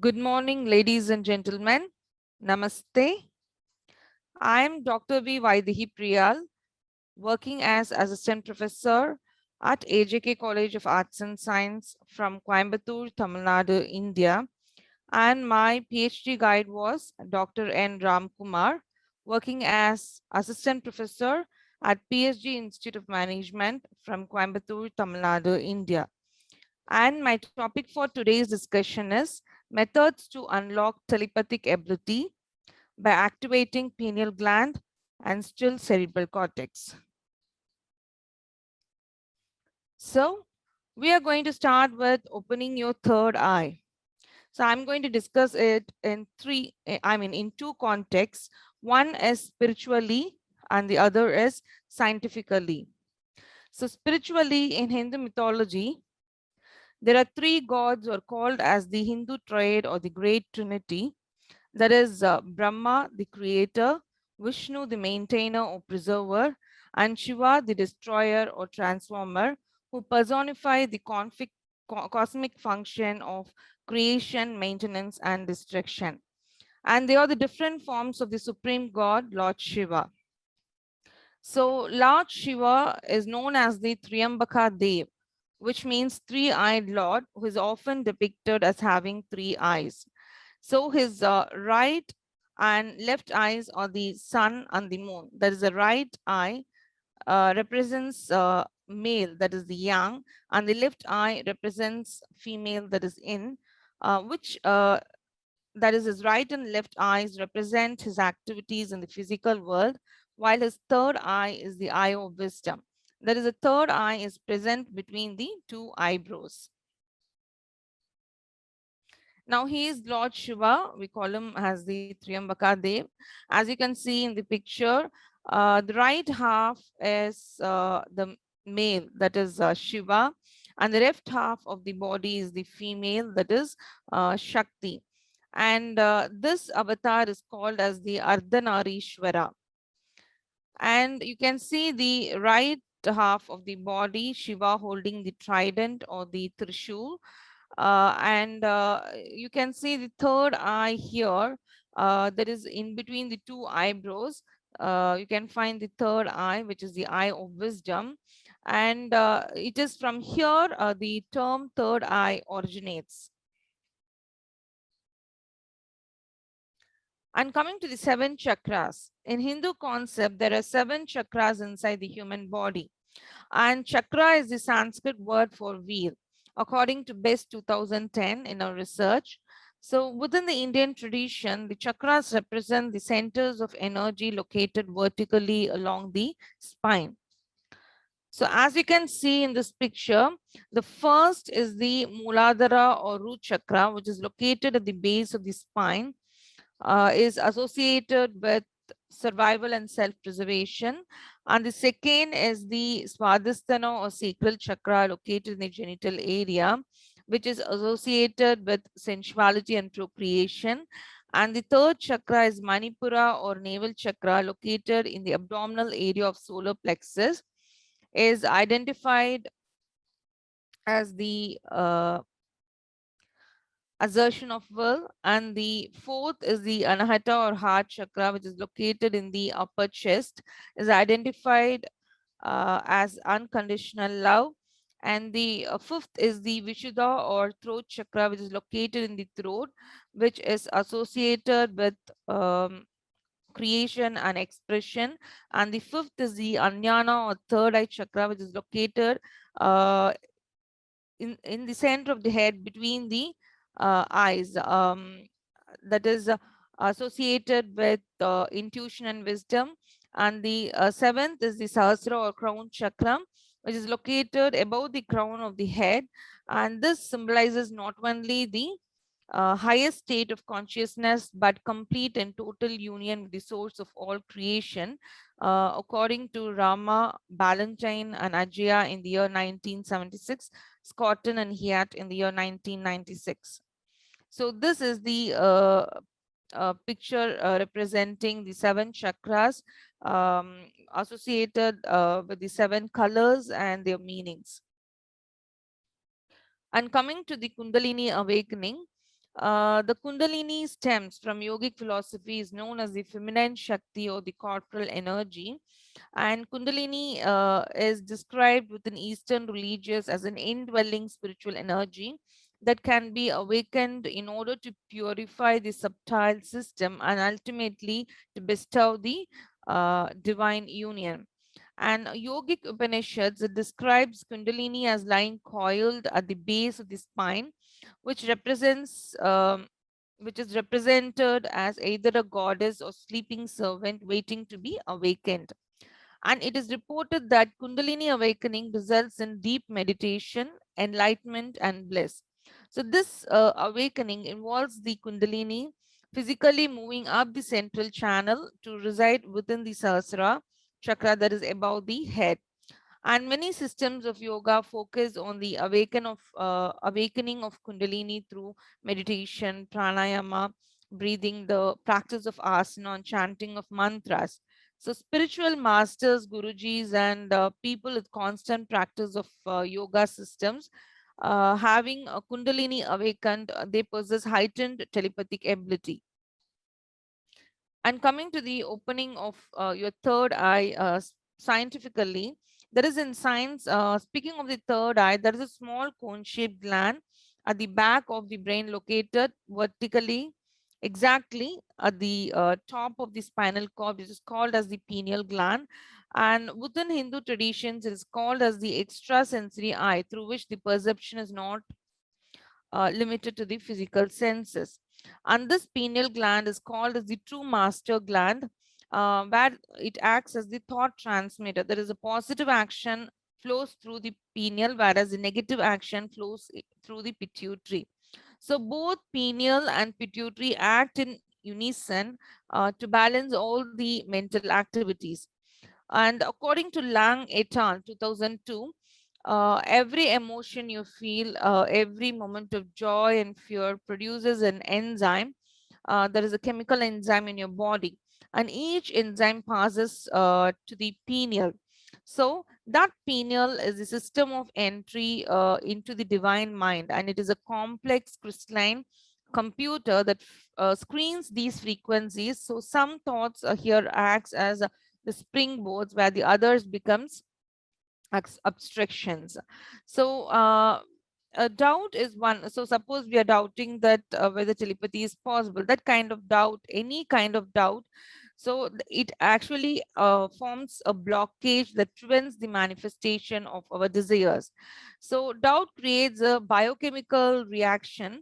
Good morning, ladies and gentlemen. Namaste. I am Dr. V. Vaidehi Priyal, working as Assistant Professor at AJK College of Arts and Science from Coimbatore, Tamil Nadu, India. And my PhD guide was Dr. N. Ramkumar, working as Assistant Professor at PSG Institute of Management from Coimbatore, Tamil Nadu, India. And my topic for today's discussion is methods to unlock telepathic ability by activating pineal gland and still cerebral cortex. So we are going to start with opening your third eye. So I'm going to discuss it in in two contexts. One is spiritually and the other is scientifically. So spiritually, in Hindu mythology, there are three gods who are called as the Hindu triad or the Great Trinity. That is Brahma, the creator, Vishnu, the maintainer or preserver, and Shiva, the destroyer or transformer, who personify the cosmic function of creation, maintenance, and destruction. And they are the different forms of the supreme god, Lord Shiva. So Lord Shiva is known as the Tryambaka Deva, which means three-eyed Lord, who is often depicted as having three eyes. So his right and left eyes are the sun and the moon. That is, the right eye represents male, that is the yang, and the left eye represents female, that is yin, which that is his right and left eyes represent his activities in the physical world, while his third eye is the eye of wisdom. That is, the third eye is present between the two eyebrows. Now he is Lord Shiva. We call him as the Tryambaka Dev. As you can see in the picture, the right half is the male, that is Shiva, and the left half of the body is the female, that is Shakti. And this avatar is called as the Ardhanarishwara. And you can see the right half of the body, Shiva holding the trident or the trishul, and you can see the third eye here that is in between the two eyebrows. You can find the third eye, which is the eye of wisdom, and it is from here the term third eye originates. And coming to the seven chakras, in Hindu concept there are seven chakras inside the human body, and chakra is the Sanskrit word for wheel, according to BEST 2010 in our research. So within the Indian tradition, the chakras represent the centers of energy located vertically along the spine. So as you can see in this picture, the first is the Muladhara or root chakra, which is located at the base of the spine, is associated with survival and self-preservation. And the second is the Swadhisthana or sacral chakra located in the genital area, which is associated with sensuality and procreation. And the third chakra is Manipura or navel chakra located in the abdominal area of solar plexus, is identified as the assertion of will. And the fourth is the Anahata or heart chakra, which is located in the upper chest, is identified as unconditional love. And the fifth is the Vishuddha or throat chakra, which is located in the throat, which is associated with creation and expression. And the fifth is the Anyana or third eye chakra, which is located uh, in the center of the head between the eyes, that is associated with intuition and wisdom. And the seventh is the Sahasra or crown chakra, which is located above the crown of the head. And this symbolizes not only the highest state of consciousness, but complete and total union with the source of all creation, according to Rama, Ballantyne, and Ajaya in the year 1976, Scotton and Hyatt in the year 1996. So this is the picture representing the seven chakras associated with the seven colors and their meanings. And coming to the Kundalini Awakening, The Kundalini stems from yogic philosophy, is known as the feminine Shakti or the corporal energy. And Kundalini is described within Eastern religions as an indwelling spiritual energy that can be awakened in order to purify the subtle system and ultimately to bestow the divine union. And yogic Upanishads it describes Kundalini as lying coiled at the base of the spine, which represents which is represented as either a goddess or sleeping servant waiting to be awakened. And it is reported that Kundalini awakening results in deep meditation, enlightenment, and bliss. So, this awakening involves the Kundalini physically moving up the central channel to reside within the Sahasrara chakra that is above the head. And many systems of yoga focus on the awakening of Kundalini through meditation, pranayama, breathing, the practice of asana, and chanting of mantras. So, spiritual masters, gurujis, and people with constant practice of yoga systems, having a Kundalini awakened, they possess heightened telepathic ability. And coming to the opening of your third eye, scientifically, there is in science, speaking of the third eye, there is a small cone shaped gland at the back of the brain located vertically, exactly at the top of the spinal cord, which is called as the pineal gland. And within Hindu traditions, it is called as the extrasensory eye, through which the perception is not limited to the physical senses. And this pineal gland is called as the true master gland, where it acts as the thought transmitter. There is a positive action flows through the pineal, whereas the negative action flows through the pituitary. So both pineal and pituitary act in unison to balance all the mental activities. And according to Lang et al. 2002, every emotion you feel, every moment of joy and fear produces an enzyme. There is a chemical enzyme in your body, and each enzyme passes to the pineal. So that pineal is the system of entry into the divine mind, and it is a complex crystalline computer that screens these frequencies. So some thoughts here acts as the springboards, where the others becomes obstructions. So a doubt is one. So suppose we are doubting that whether telepathy is possible, that kind of doubt, any kind of doubt, so it actually forms a blockage that prevents the manifestation of our desires. So doubt creates a biochemical reaction.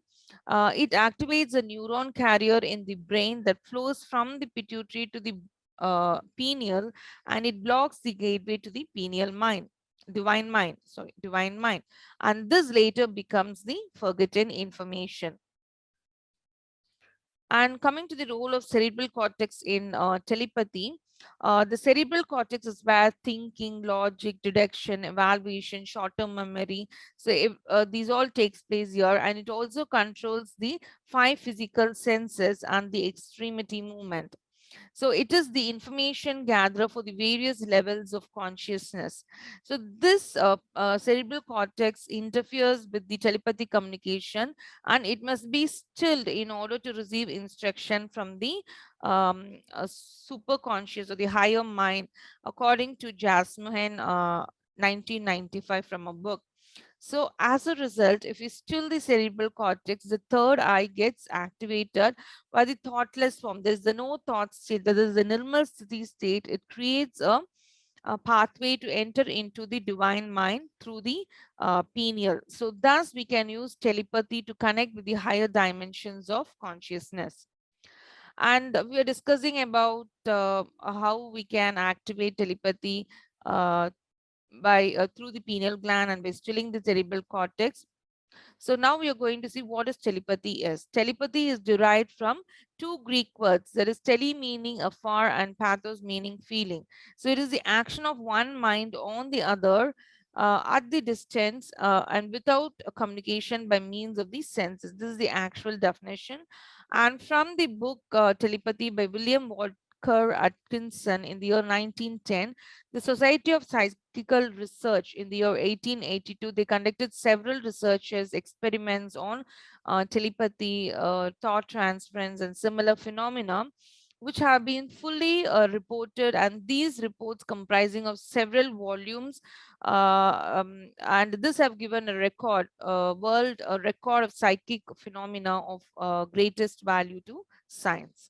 It activates a neuron carrier in the brain that flows from the pituitary to the pineal, and it blocks the gateway to the pineal mind, divine mind. And this later becomes the forgotten information. And coming to the role of cerebral cortex in telepathy, the cerebral cortex is where thinking, logic, deduction, evaluation, short-term memory. So if, these all takes place here, and it also controls the five physical senses and the extremity movement. So it is the information gatherer for the various levels of consciousness. So this cerebral cortex interferes with the telepathic communication, and it must be stilled in order to receive instruction from the super conscious or the higher mind, according to Jasmuhen 1995 from a book. So as a result, if you still the cerebral cortex, the third eye gets activated by the thoughtless form. There is the no thought state, there is the nirmal sthiti state. It creates a pathway to enter into the divine mind through the pineal. So thus we can use telepathy to connect with the higher dimensions of consciousness. And we are discussing about how we can activate telepathy uh, by through the pineal gland and by stilling the cerebral cortex. So now we are going to see what is telepathy is. Telepathy is derived from two Greek words. There is tele meaning afar and pathos meaning feeling. So it is the action of one mind on the other at the distance and without a communication by means of the senses. This is the actual definition. And from the book Telepathy by William Walker Atkinson in the year 1910, the Society of Psychical Research in the year 1882, they conducted several researches, experiments on telepathy, thought transference, and similar phenomena, which have been fully reported, and these reports comprising of several volumes, and this have given a record, world a record of psychic phenomena of greatest value to science.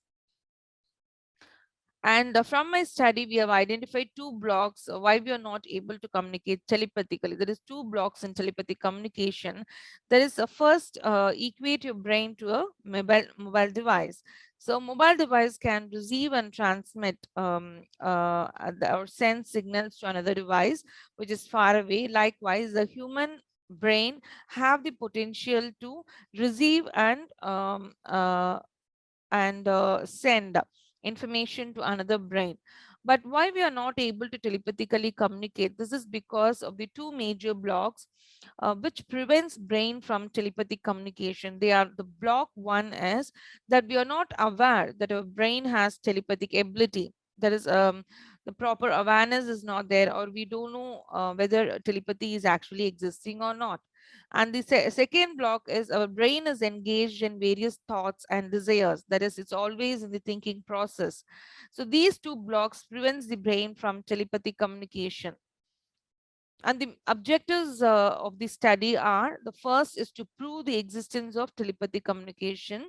And from my study, we have identified two blocks why we are not able to communicate telepathically. There is two blocks in telepathic communication. There is a first, equate your brain to a mobile device. So mobile device can receive and transmit or send signals to another device which is far away. Likewise, the human brain have the potential to receive and send information to another brain. But why we are not able to telepathically communicate? This is because of the two major blocks which prevents brain from telepathic communication. They are, the block one is that we are not aware that our brain has telepathic ability. That is, the proper awareness is not there, or we don't know whether telepathy is actually existing or not. And the second block is our brain is engaged in various thoughts and desires. That is, it's always in the thinking process. So these two blocks prevents the brain from telepathic communication. And the objectives of the study are, the first is to prove the existence of telepathic communication.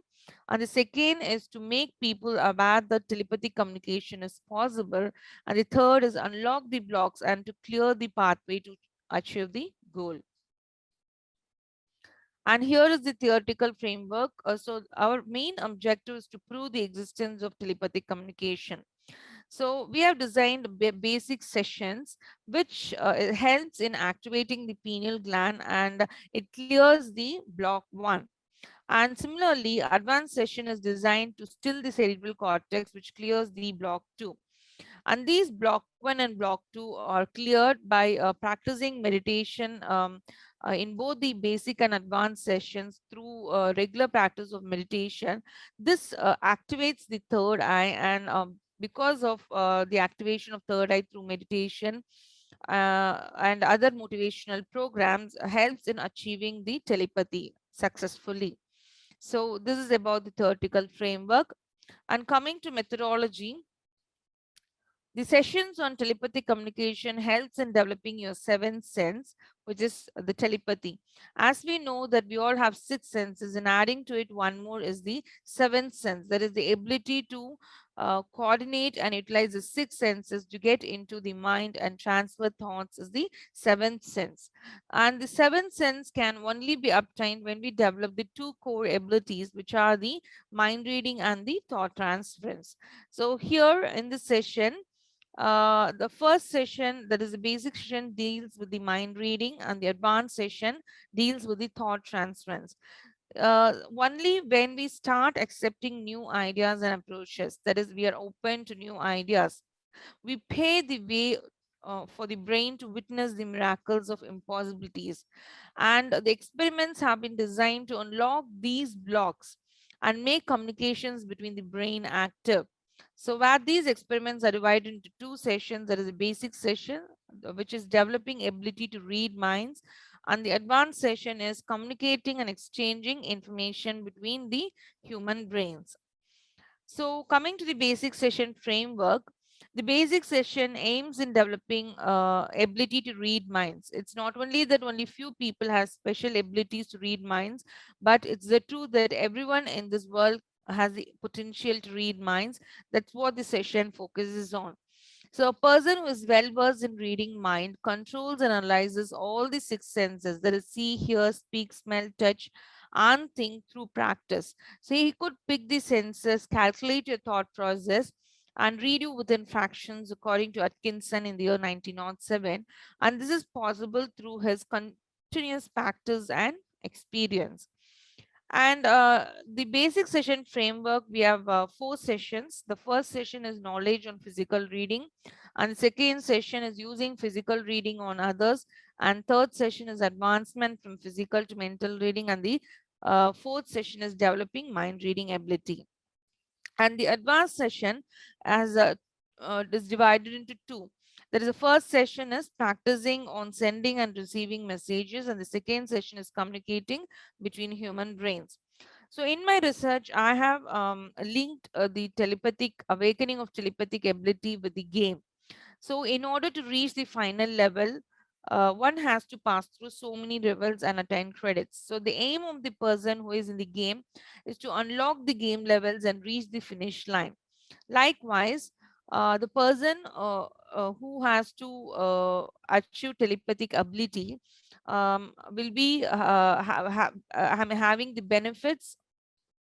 And the second is to make people aware that telepathic communication is possible. And the third is unlock the blocks and to clear the pathway to achieve the goal. And here is the theoretical framework. So our main objective is to prove the existence of telepathic communication. So we have designed basic sessions, which it helps in activating the pineal gland, and it clears the block one. And similarly, advanced session is designed to still the cerebral cortex, which clears the block two. And these block 1 and block 2 are cleared by practicing meditation in both the basic and advanced sessions through regular practice of meditation. This activates the third eye, and because of the activation of third eye through meditation and other motivational programs, helps in achieving the telepathy successfully. So this is about the theoretical framework. And coming to methodology, the sessions on telepathic communication helps in developing your seventh sense, which is the telepathy. As we know that we all have six senses, and adding to it one more is the seventh sense. That is the ability to coordinate and utilize the six senses to get into the mind and transfer thoughts is the seventh sense. And the seventh sense can only be obtained when we develop the two core abilities, which are the mind reading and the thought transference. So here in this session, the first session, that is the basic session, deals with the mind reading, and the advanced session deals with the thought transference. Only when we start accepting new ideas and approaches, that is, we are open to new ideas, we pay the way for the brain to witness the miracles of impossibilities. And the experiments have been designed to unlock these blocks and make communications between the brain active. So where these experiments are divided into two sessions, there is a basic session, which is developing ability to read minds, and the advanced session is communicating and exchanging information between the human brains. So coming to the basic session framework, the basic session aims in developing ability to read minds. It's not only that only few people have special abilities to read minds, but it's the truth that everyone in this world has the potential to read minds. That's what the session focuses on. So a person who is well versed in reading mind controls and analyzes all the six senses, that is see, hear, speak, smell, touch, and think through practice. So he could pick the senses, calculate your thought process, and read you within fractions, according to Atkinson in the year 1907. And this is possible through his continuous practice and experience. And the basic session framework, we have four sessions. The first session is knowledge on physical reading, and the second session is using physical reading on others, and third session is advancement from physical to mental reading, and the fourth session is developing mind reading ability. And the advanced session as is divided into two. There is a first session is practicing on sending and receiving messages, and the second session is communicating between human brains. So in my research, I have linked the telepathic awakening of telepathic ability with the game. So, in order to reach the final level, one has to pass through so many levels and attain credits. So, the aim of the person who is in the game is to unlock the game levels and reach the finish line. Likewise, the person who has to achieve telepathic ability will be having the benefits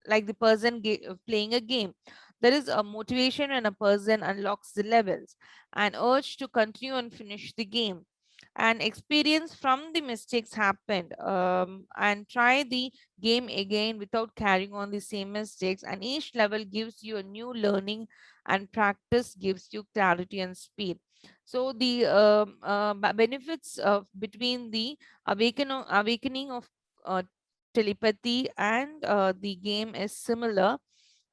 like the person playing a game. There is a motivation when a person unlocks the levels, and urge to continue and finish the game. And experience from the mistakes happened, and try the game again without carrying on the same mistakes. And each level gives you a new learning, and practice gives you clarity and speed. So the benefits of between the awakening of uh, telepathy and the game is similar.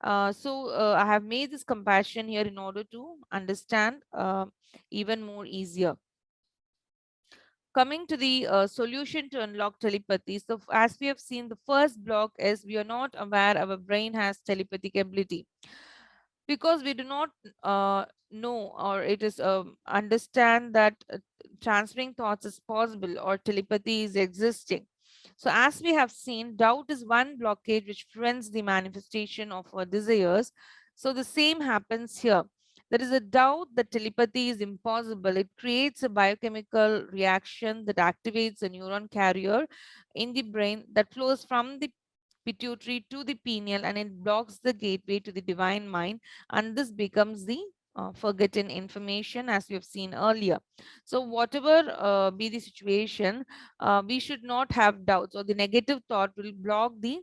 I have made this comparison here in order to understand even more easier. Coming to the solution to unlock telepathy. So, as we have seen, the first block is we are not aware our brain has telepathic ability because we do not know or it is understand that transferring thoughts is possible or telepathy is existing. So as we have seen, doubt is one blockage which prevents the manifestation of our desires. So the same happens here. There is a doubt that telepathy is impossible. It creates a biochemical reaction that activates a neuron carrier in the brain that flows from the pituitary to the pineal, and it blocks the gateway to the divine mind, and this becomes the forgotten information as we have seen earlier. So whatever be the situation, we should not have doubts, or the negative thought will block the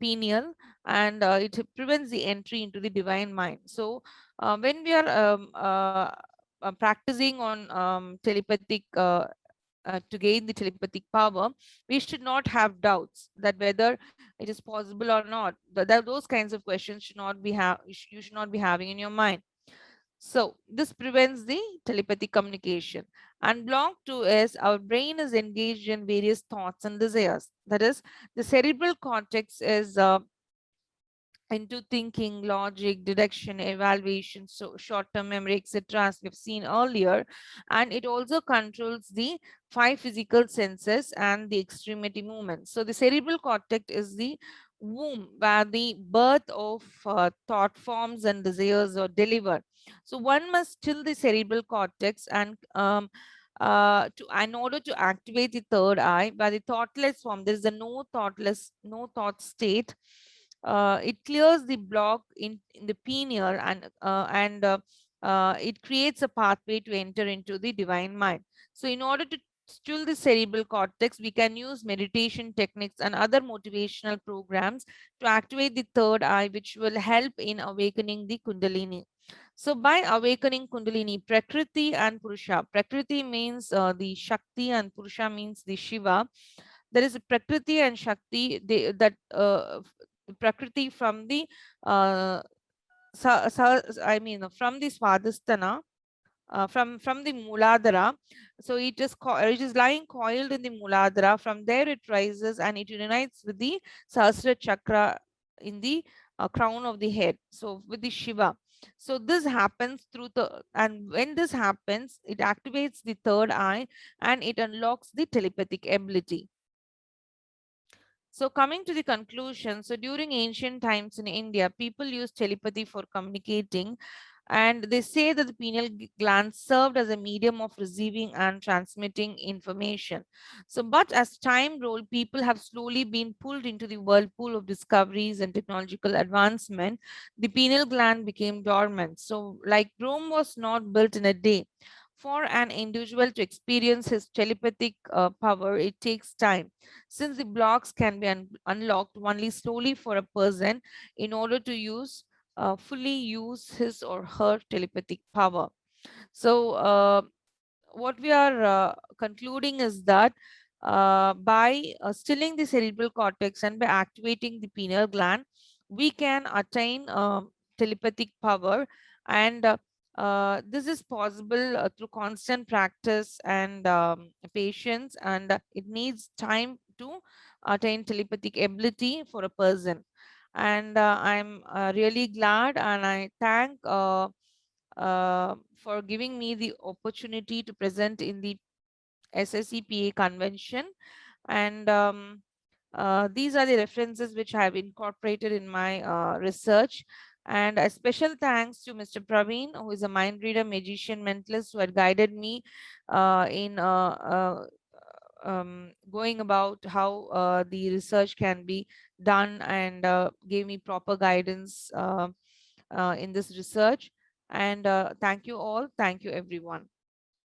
pineal, and it prevents the entry into the divine mind. So when we are practicing on telepathic to gain the telepathic power, we should not have doubts that whether it is possible or not. Those kinds of questions should not be you should not be having in your mind. So this prevents the telepathic communication. And block two is our brain is engaged in various thoughts and desires. That is, the cerebral cortex is into thinking, logic, deduction, evaluation, so short-term memory, etc., as we've seen earlier. And it also controls the five physical senses and the extremity movements. So the cerebral cortex is the womb where the birth of thought forms and desires are delivered. So one must still the cerebral cortex and in order to activate the third eye by the thoughtless form. There is a no thought state. It clears the block in the pineal, and it creates a pathway to enter into the divine mind. So in order to still the cerebral cortex, we can use meditation techniques and other motivational programs to activate the third eye, which will help in awakening the Kundalini. So by awakening Kundalini, Prakriti and Purusha. Prakriti means the Shakti, and Purusha means the Shiva. There is a Prakriti and Shakti. Prakriti from the uh, from the Swadhisthana, from the Muladhara. So it is lying coiled in the Muladhara. From there it rises and it unites with the Sahasra Chakra in the crown of the head. So with the Shiva. So this happens and when this happens, it activates the third eye and it unlocks the telepathic ability. So coming to the conclusion, so during ancient times in India, people used telepathy for communicating, and they say that the gland served as a medium of receiving and transmitting information. So, but as time rolled, people have slowly been pulled into the whirlpool of discoveries and technological advancement. The pineal gland became dormant. So, like Rome was not built in a day. For an individual to experience his telepathic power, it takes time, since the blocks can be unlocked only slowly for a person in order to fully use his or her telepathic power. So, what we are concluding is that by stilling the cerebral cortex and by activating the pineal gland, we can attain telepathic power, and this is possible through constant practice and patience, and it needs time to attain telepathic ability for a person. And I'm really glad, and I thank for giving me the opportunity to present in the SSEPA convention. And these are the references which I have incorporated in my research. And a special thanks to Mr. Praveen, who is a mind reader, magician, mentalist, who had guided me in going about how the research can be done, and gave me proper guidance in this research. And thank you all. Thank you, everyone.